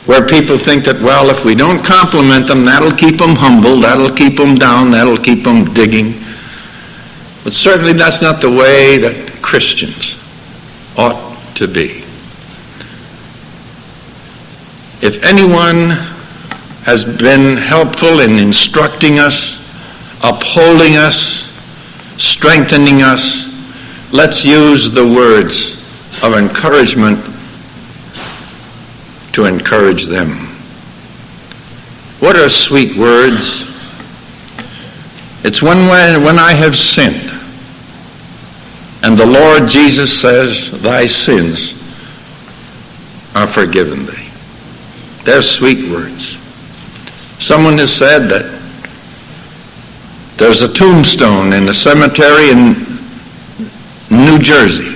where people think that, well, if we don't compliment them, that'll keep them humble, that'll keep them down, that'll keep them digging. But certainly that's not the way that Christians ought to be. If anyone has been helpful in instructing us, upholding us, strengthening us, let's use the words of encouragement to encourage them. What are sweet words? It's when I have sinned, and the Lord Jesus says, thy sins are forgiven thee. They're sweet words. Someone has said that there's a tombstone in the cemetery in New Jersey.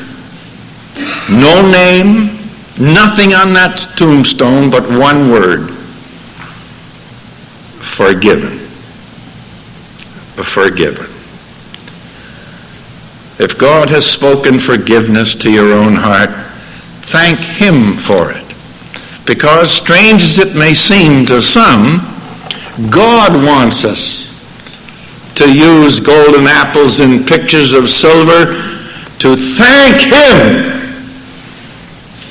No name, nothing on that tombstone but one word. Forgiven. Forgiven. If God has spoken forgiveness to your own heart, thank Him for it. Because, strange as it may seem to some, God wants us to use golden apples and pictures of silver to thank Him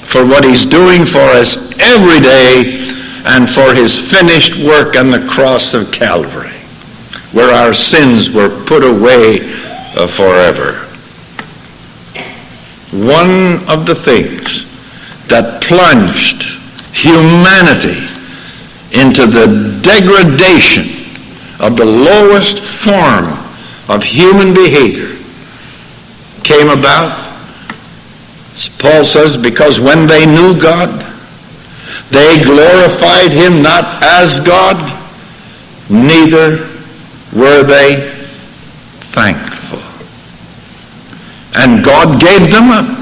for what He's doing for us every day and for His finished work on the cross of Calvary, where our sins were put away forever. One of the things that plunged humanity into the degradation of the lowest form of human behavior came about, Paul says, because when they knew God, they glorified Him not as God, neither were they thankful. And God gave them up.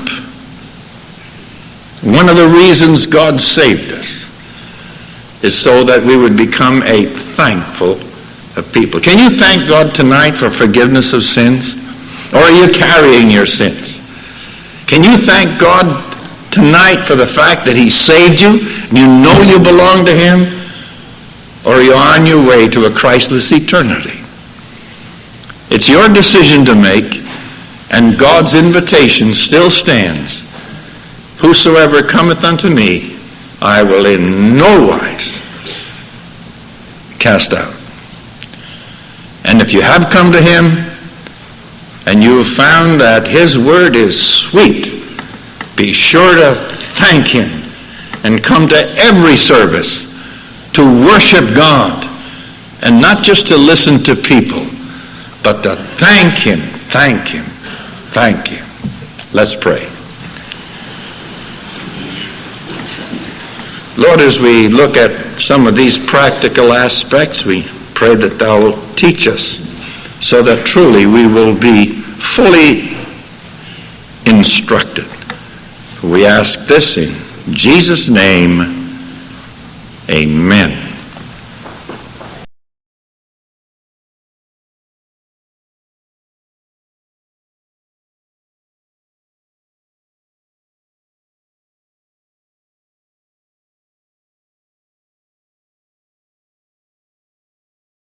One of the reasons God saved us is so that we would become a thankful people. Can you thank God tonight for forgiveness of sins? Or are you carrying your sins? Can you thank God tonight for the fact that He saved you? You know you belong to Him? Or are you on your way to a Christless eternity? It's your decision to make, and God's invitation still stands. Whosoever cometh unto me, I will in no wise cast out. And if you have come to Him, and you have found that His word is sweet, be sure to thank Him and come to every service to worship God, and not just to listen to people, but to thank Him, thank Him, thank Him. Let's pray. Lord, as we look at some of these practical aspects, we pray that Thou will teach us so that truly we will be fully instructed. We ask this in Jesus' name. Amen.